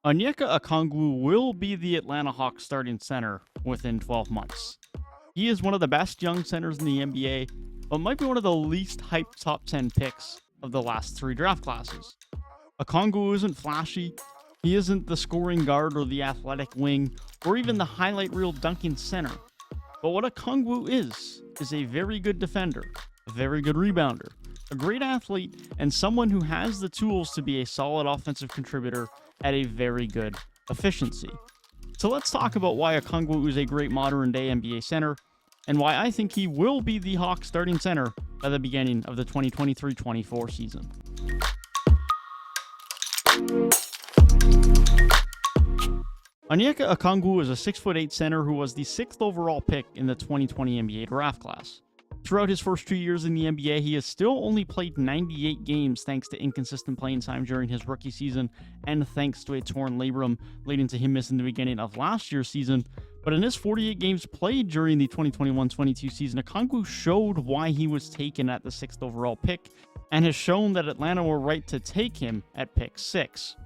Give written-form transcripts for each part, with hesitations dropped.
Onyeka Okongwu will be the Atlanta Hawks starting center within 12 months. He is one of the best young centers in the NBA, but might be one of the least hyped top 10 picks of the last three draft classes. Okongwu isn't flashy, he isn't the scoring guard or the athletic wing, or even the highlight reel dunking center. But what Okongwu is a very good defender, a very good rebounder, a great athlete, and someone who has the tools to be a solid offensive contributor at a very good efficiency. So let's talk about why Okongwu is a great modern day NBA center, and why I think he will be the Hawks starting center by the beginning of the 2023-24 season. Onyeka Okongwu is a 6'8" center who was the 6th overall pick in the 2020 NBA draft class. Throughout his first 2 years in the NBA, he has still only played 98 games thanks to inconsistent playing time during his rookie season and thanks to a torn labrum leading to him missing the beginning of last year's season. But in his 48 games played during the 2021-22 season, Okongwu showed why he was taken at the 6th overall pick and has shown that Atlanta were right to take him at pick 6.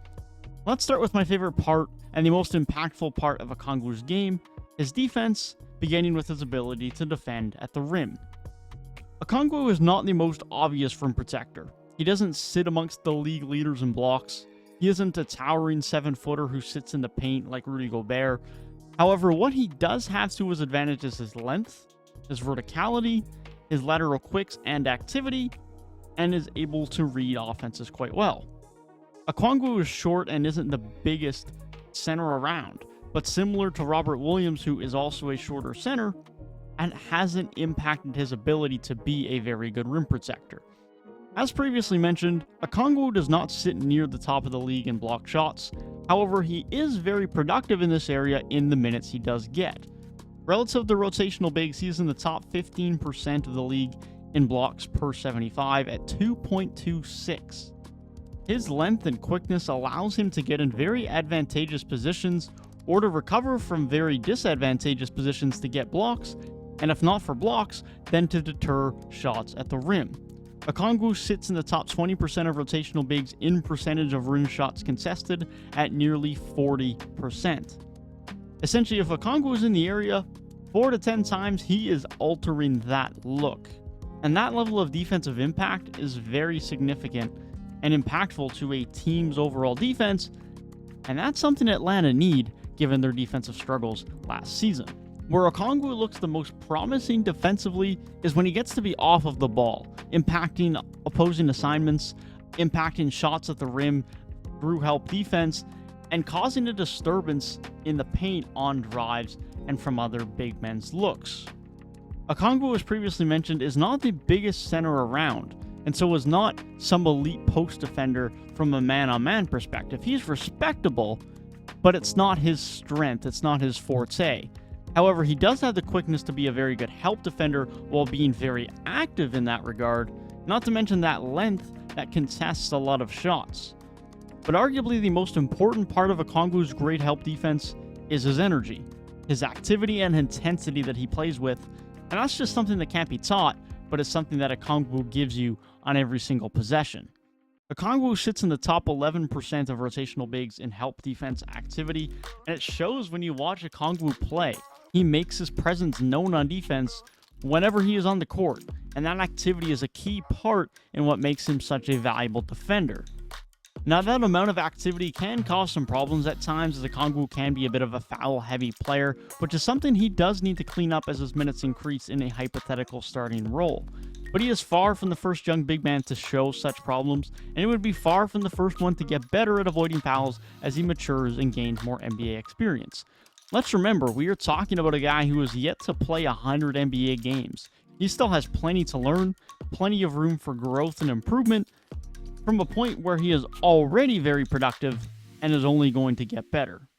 Let's start with my favorite part and the most impactful part of Okongwu's game, his defense, beginning with his ability to defend at the rim. Okongwu is not the most obvious rim protector. He doesn't sit amongst the league leaders in blocks. He isn't a towering 7-footer who sits in the paint like Rudy Gobert. However, what he does have to his advantage is his length, his verticality, his lateral quicks and activity, and is able to read offenses quite well. Okongwu is short and isn't the biggest center around, but similar to Robert Williams, who is also a shorter center, and hasn't impacted his ability to be a very good rim protector. As previously mentioned, Okongwu does not sit near the top of the league in block shots. However, he is very productive in this area in the minutes he does get. Relative to rotational bigs, he is in the top 15% of the league in blocks per 75 at 2.26. His length and quickness allows him to get in very advantageous positions or to recover from very disadvantageous positions to get blocks, and if not for blocks, then to deter shots at the rim. Okongwu sits in the top 20% of rotational bigs in percentage of rim shots contested at nearly 40%. Essentially, if Okongwu is in the area, 4 to 10 times he is altering that look. And that level of defensive impact is very significant and impactful to a team's overall defense, and that's something Atlanta need given their defensive struggles last season. Where Okongwu looks the most promising defensively is when he gets to be off of the ball, impacting opposing assignments, impacting shots at the rim through help defense, and causing a disturbance in the paint on drives and from other big men's looks. Okongwu, as previously mentioned, is not the biggest center around, and so is not some elite post defender from a man-on-man perspective. He's respectable, but it's not his strength, it's not his forte. However, he does have the quickness to be a very good help defender while being very active in that regard, not to mention that length that contests a lot of shots. But arguably the most important part of Okongwu's great help defense is his energy, his activity and intensity that he plays with, and that's just something that can't be taught, but it's something that Okongwu gives you on every single possession. Okongwu sits in the top 11% of rotational bigs in help defense activity, and it shows when you watch Okongwu play. He makes his presence known on defense whenever he is on the court, and that activity is a key part in what makes him such a valuable defender. Now, that amount of activity can cause some problems at times, as Okongwu can be a bit of a foul-heavy player, which is something he does need to clean up as his minutes increase in a hypothetical starting role. But he is far from the first young big man to show such problems, and he would be far from the first one to get better at avoiding fouls as he matures and gains more NBA experience. Let's remember, we are talking about a guy who has yet to play 100 NBA games. He still has plenty to learn, plenty of room for growth and improvement, from a point where he is already very productive and is only going to get better.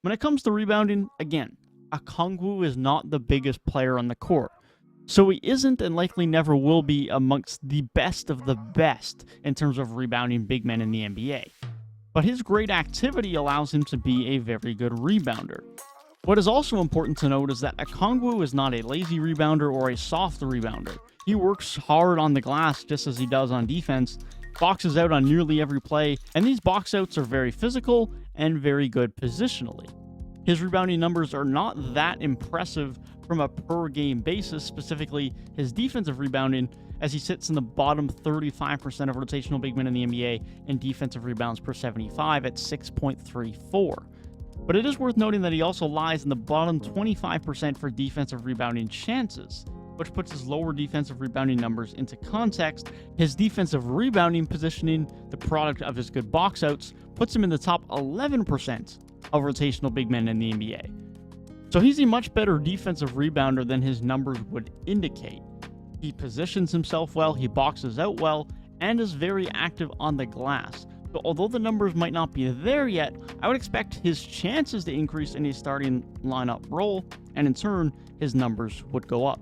When it comes to rebounding, again, Okongwu is not the biggest player on the court, so he isn't and likely never will be amongst the best of the best in terms of rebounding big men in the NBA. But his great activity allows him to be a very good rebounder. What is also important to note is that Okongwu is not a lazy rebounder or a soft rebounder. He works hard on the glass just as he does on defense, boxes out on nearly every play, and these box outs are very physical and very good positionally. His rebounding numbers are not that impressive from a per-game basis, specifically his defensive rebounding, as he sits in the bottom 35% of rotational big men in the NBA in defensive rebounds per 75 at 6.34. But it is worth noting that he also lies in the bottom 25% for defensive rebounding chances, which puts his lower defensive rebounding numbers into context. His defensive rebounding positioning, the product of his good box outs, puts him in the top 11% of rotational big men in the NBA. So he's a much better defensive rebounder than his numbers would indicate. He positions himself well, he boxes out well, and is very active on the glass. So although the numbers might not be there yet, I would expect his chances to increase in his starting lineup role, and in turn, his numbers would go up.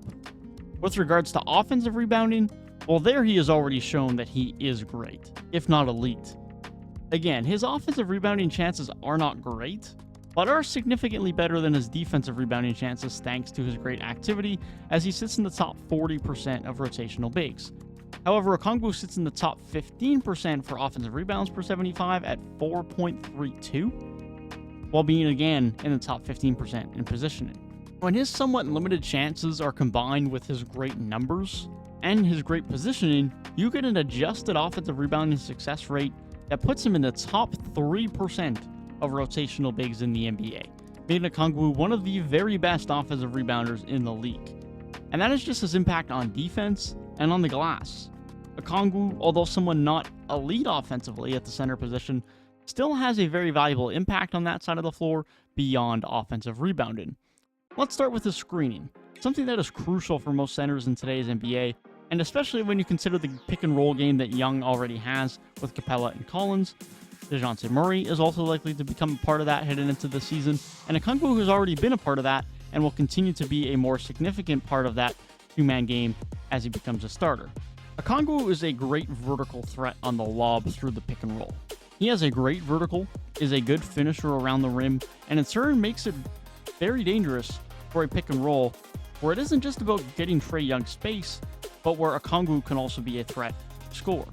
With regards to offensive rebounding, well, there he has already shown that he is great, if not elite. Again, his offensive rebounding chances are not great, but are significantly better than his defensive rebounding chances thanks to his great activity, as he sits in the top 40% of rotational bigs. However, Okongwu sits in the top 15% for offensive rebounds per 75 at 4.32, while being again in the top 15% in positioning. When his somewhat limited chances are combined with his great numbers and his great positioning, you get an adjusted offensive rebounding success rate that puts him in the top 3% of rotational bigs in the NBA, making Okongwu one of the very best offensive rebounders in the league. And that is just his impact on defense and on the glass. Okongwu, although someone not elite offensively at the center position, still has a very valuable impact on that side of the floor beyond offensive rebounding. Let's start with his screening, something that is crucial for most centers in today's NBA, and especially when you consider the pick and roll game that Young already has with Capela and Collins. DeJounte Murray is also likely to become a part of that heading into the season, and Okongwu has already been a part of that and will continue to be a more significant part of that two-man game as he becomes a starter. Okongwu is a great vertical threat on the lob through the pick and roll. He has a great vertical, is a good finisher around the rim, and in turn makes it very dangerous for a pick and roll, where it isn't just about getting Trae Young space, but where Okongwu can also be a threat to score.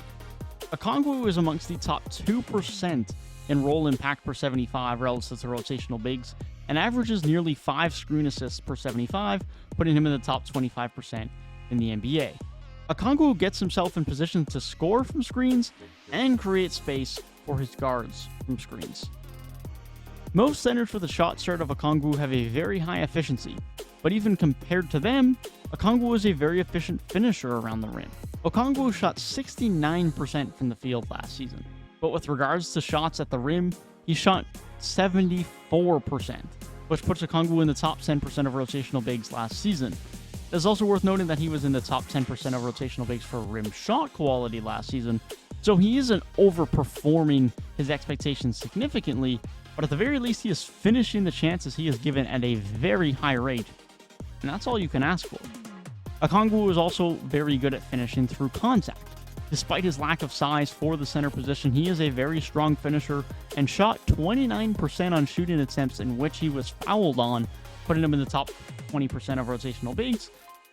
Okongwu is amongst the top 2% in roll impact per 75 relative to rotational bigs, and averages nearly 5 screen assists per 75, putting him in the top 25% in the NBA. Okongwu gets himself in position to score from screens and create space for his guards from screens. Most centers for the shot start of Okongwu have a very high efficiency, but even compared to them, Okongwu is a very efficient finisher around the rim. Okongwu shot 69% from the field last season, but with regards to shots at the rim, he shot 74%, which puts Okongwu in the top 10% of rotational bigs last season. It is also worth noting that he was in the top 10% of rotational bigs for rim shot quality last season, so he isn't overperforming his expectations significantly, but at the very least, he is finishing the chances he is given at a very high rate, and that's all you can ask for. Okongwu is also very good at finishing through contact. Despite his lack of size for the center position, he is a very strong finisher and shot 29% on shooting attempts in which he was fouled on, putting him in the top 20% of rotational bigs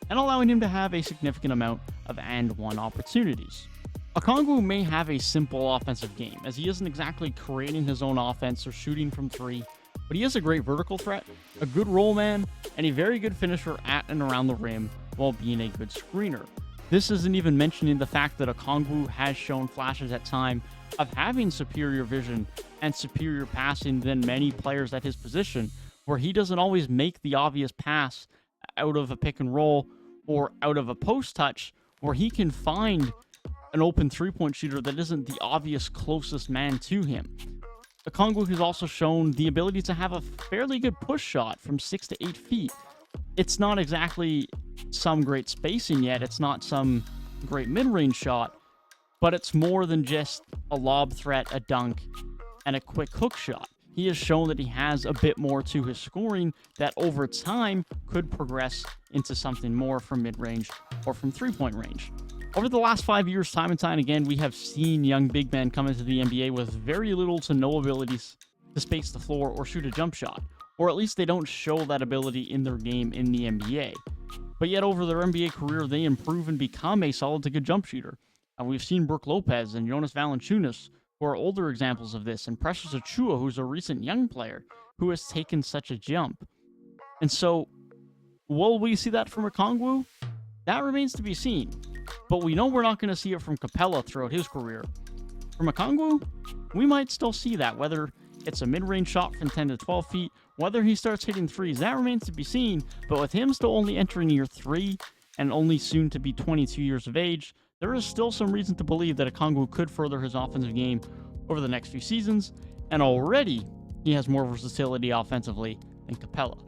and allowing him to have a significant amount of and-one opportunities. Okongwu may have a simple offensive game, as he isn't exactly creating his own offense or shooting from three, but he is a great vertical threat, a good roll man, and a very good finisher at and around the rim while being a good screener. This isn't even mentioning the fact that Okongwu has shown flashes at time of having superior vision and superior passing than many players at his position, where he doesn't always make the obvious pass out of a pick and roll or out of a post touch, where he can find an open three-point shooter that isn't the obvious closest man to him. Okongwu has also shown the ability to have a fairly good push shot from 6 to 8 feet. It's not exactly some great spacing yet, it's not some great mid-range shot, but it's more than just a lob threat, a dunk, and a quick hook shot. He has shown that he has a bit more to his scoring that over time could progress into something more from mid-range or from three-point range. Over the last 5 years, time and time again, we have seen young big men come into the NBA with very little to no abilities to space the floor or shoot a jump shot, or at least they don't show that ability in their game in the NBA. But yet over their NBA career, they improve and become a solid to good jump shooter. We've seen Brook Lopez and Jonas Valanciunas, who are older examples of this, and Precious Achiuwa, who's a recent young player who has taken such a jump. And so, will we see that from Okongwu? That remains to be seen. But we know we're not going to see it from Capela throughout his career. From Okongwu, we might still see that, whether it's a mid-range shot from 10 to 12 feet, whether he starts hitting threes, that remains to be seen. But with him still only entering year 3 and only soon to be 22 years of age, there is still some reason to believe that Okongwu could further his offensive game over the next few seasons, and already he has more versatility offensively than Capela.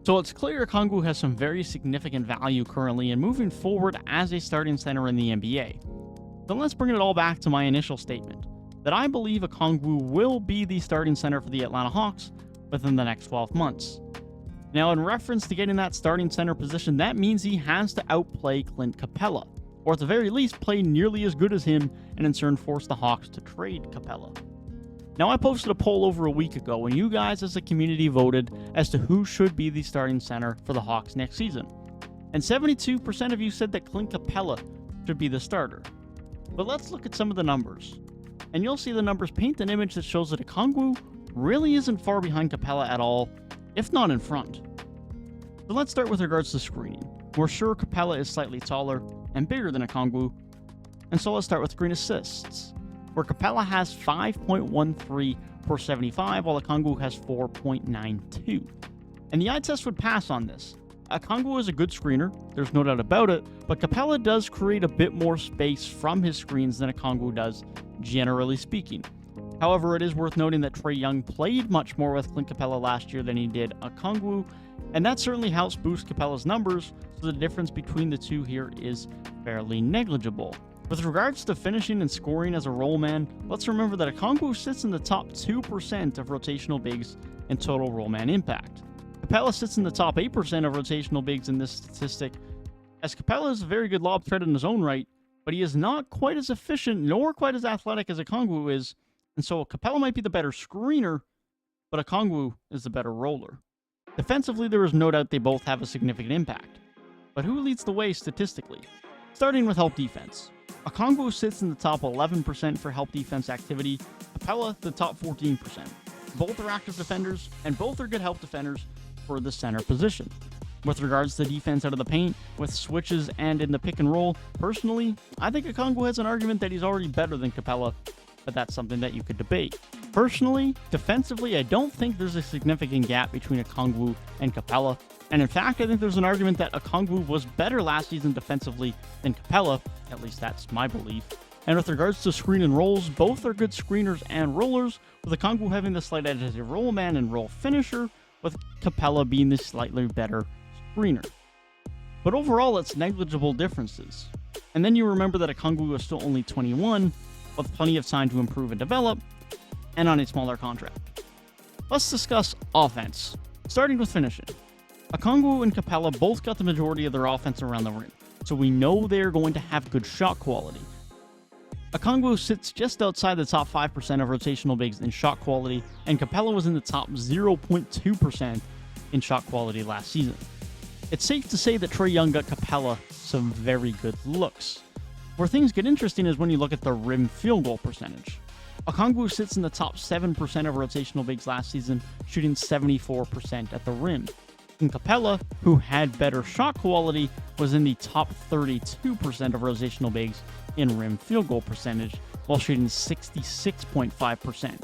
So it's clear Okongwu has some very significant value currently and moving forward as a starting center in the NBA. Then let's bring it all back to my initial statement, that I believe Okongwu will be the starting center for the Atlanta Hawks within the next 12 months. Now, in reference to getting that starting center position, that means he has to outplay Clint Capela, or at the very least play nearly as good as him and in turn force the Hawks to trade Capela. Now, I posted a poll over a week ago, and you guys as a community voted as to who should be the starting center for the Hawks next season. And 72% of you said that Clint Capela should be the starter. But let's look at some of the numbers. And you'll see the numbers paint an image that shows that Okongwu really isn't far behind Capela at all, if not in front. So let's start with regards to screening. We're sure Capela is slightly taller and bigger than Okongwu, and so let's start with screen assists, where Capela has 5.13 per 75, while Okongwu has 4.92. And the eye test would pass on this. Okongwu is a good screener, there's no doubt about it, but Capela does create a bit more space from his screens than Okongwu does, generally speaking. However, it is worth noting that Trae Young played much more with Clint Capela last year than he did Okongwu, and that certainly helps boost Capela's numbers, so the difference between the two here is fairly negligible. With regards to finishing and scoring as a role man, let's remember that Okongwu sits in the top 2% of rotational bigs in total role man impact. Capela sits in the top 8% of rotational bigs in this statistic, as Capela is a very good lob threat in his own right, but he is not quite as efficient nor quite as athletic as Okongwu is, and so Capela might be the better screener, but Okongwu is the better roller. Defensively, there is no doubt they both have a significant impact. But who leads the way statistically? Starting with help defense. Okongwu sits in the top 11% for help defense activity, Capela the top 14%. Both are active defenders, and both are good help defenders for the center position. With regards to defense out of the paint, with switches and in the pick and roll, personally, I think Okongwu has an argument that he's already better than Capela, but that's something that you could debate. Personally, defensively, I don't think there's a significant gap between Okongwu and Capela, and in fact, I think there's an argument that Okongwu was better last season defensively than Capela, at least that's my belief. And with regards to screen and rolls, both are good screeners and rollers, with Okongwu having the slight edge as a roll man and roll finisher, with Capela being the slightly better screener. But overall, it's negligible differences. And then you remember that Okongwu is still only 21, with plenty of time to improve and develop, and on a smaller contract. Let's discuss offense, starting with finishing. Okongwu and Capela both got the majority of their offense around the rim, so we know they're going to have good shot quality. Okongwu sits just outside the top 5% of rotational bigs in shot quality, and Capela was in the top 0.2% in shot quality last season. It's safe to say that Trae Young got Capela some very good looks. Where things get interesting is when you look at the rim field goal percentage. Okongwu sits in the top 7% of rotational bigs last season, shooting 74% at the rim. And Capela, who had better shot quality, was in the top 32% of rotational bigs in rim field goal percentage, while shooting 66.5%.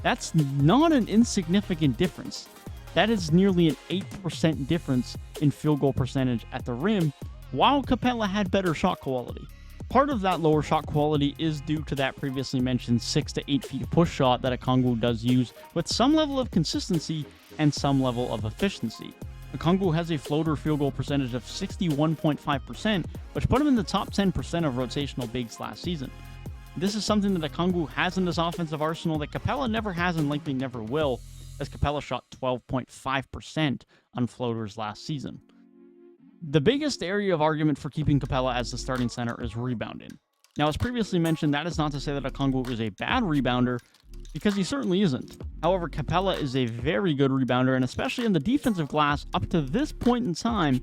That's not an insignificant difference. That is nearly an 8% difference in field goal percentage at the rim, while Capela had better shot quality. Part of that lower shot quality is due to that previously mentioned 6 to 8 feet push shot that Okongwu does use, with some level of consistency and some level of efficiency. Okongwu has a floater field goal percentage of 61.5%, which put him in the top 10% of rotational bigs last season. This is something that Okongwu has in his offensive arsenal that Capela never has and likely never will, as Capela shot 12.5% on floaters last season. The biggest area of argument for keeping Capela as the starting center is rebounding. Now, as previously mentioned, that is not to say that Okongwu is a bad rebounder, because he certainly isn't. However, Capela is a very good rebounder, and especially in the defensive glass, up to this point in time,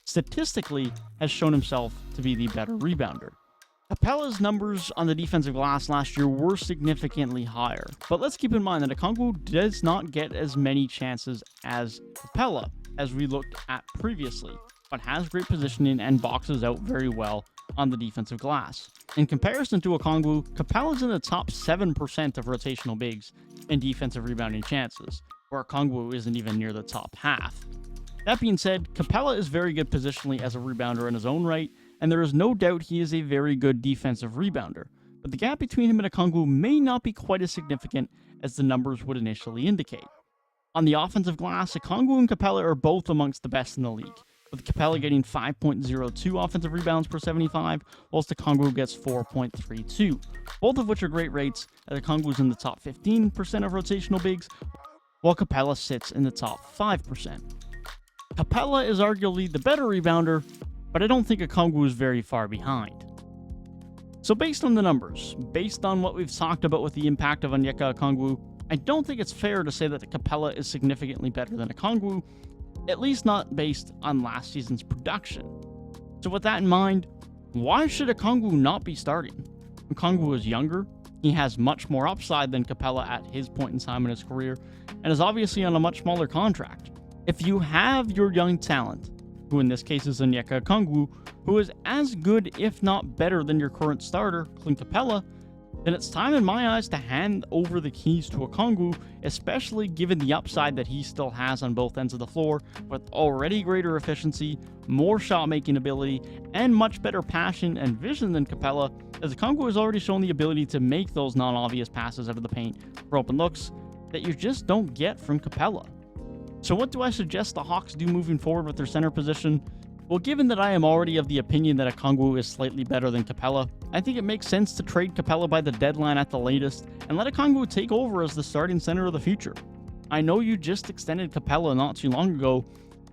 statistically has shown himself to be the better rebounder. Capela's numbers on the defensive glass last year were significantly higher, but let's keep in mind that Okongwu does not get as many chances as Capela, as we looked at previously, but has great positioning and boxes out very well on the defensive glass. In comparison to Okongwu, Capela's in the top 7% of rotational bigs in defensive rebounding chances, where Okongwu isn't even near the top half. That being said, Capela is very good positionally as a rebounder in his own right, and there is no doubt he is a very good defensive rebounder, but the gap between him and Okongwu may not be quite as significant as the numbers would initially indicate. On the offensive glass, Okongwu and Capela are both amongst the best in the league, with Capela getting 5.02 offensive rebounds per 75, whilst Okongwu gets 4.32, both of which are great rates, as Okongwu's in the top 15% of rotational bigs, while Capela sits in the top 5%. Capela is arguably the better rebounder, but I don't think Okongwu is very far behind. So based on the numbers, based on what we've talked about with the impact of Onyeka Okongwu, I don't think it's fair to say that Capela is significantly better than Okongwu, at least not based on last season's production. So with that in mind, why should Okongwu not be starting? Okongwu is younger, he has much more upside than Capela at his point in time in his career, and is obviously on a much smaller contract. If you have your young talent, who in this case is Onyeka Okongwu, who is as good if not better than your current starter, Clint Capela, then it's time in my eyes to hand over the keys to Okongwu, especially given the upside that he still has on both ends of the floor, with already greater efficiency, more shot-making ability, and much better passion and vision than Capela, as Okongwu has already shown the ability to make those non-obvious passes out of the paint for open looks that you just don't get from Capela. So what do I suggest the Hawks do moving forward with their center position? Well, given that I am already of the opinion that Okongwu is slightly better than Capela, I think it makes sense to trade Capela by the deadline at the latest and let Okongwu take over as the starting center of the future. I know you just extended Capela not too long ago,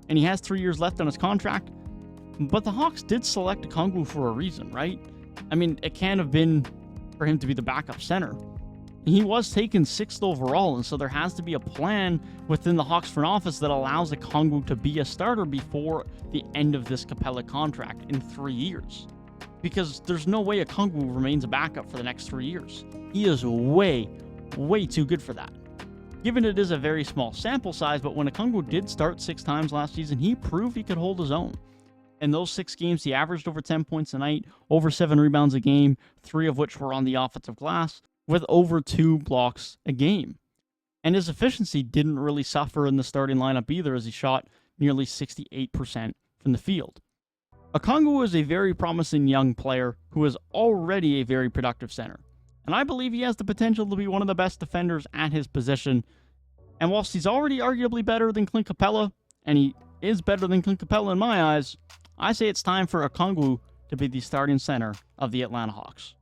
and he has 3 years left on his contract, but the Hawks did select Okongwu for a reason, right? I mean, it can't have been for him to be the backup center. He was taken 6th overall, and so there has to be a plan within the Hawks front office that allows Okongwu to be a starter before the end of this Capela contract in 3 years. Because there's no way Okongwu remains a backup for the next 3 years. He is way too good for that. Given it is a very small sample size, but when Okongwu did start 6 times last season, he proved he could hold his own. In those 6 games, he averaged over 10 points a night, over 7 rebounds a game, 3 of which were on the offensive glass, with over 2 blocks a game. And his efficiency didn't really suffer in the starting lineup either, as he shot nearly 68% from the field. Okongwu is a very promising young player who is already a very productive center, and I believe he has the potential to be one of the best defenders at his position. And whilst he's already arguably better than Clint Capela, and he is better than Clint Capela in my eyes, I say it's time for Okongwu to be the starting center of the Atlanta Hawks.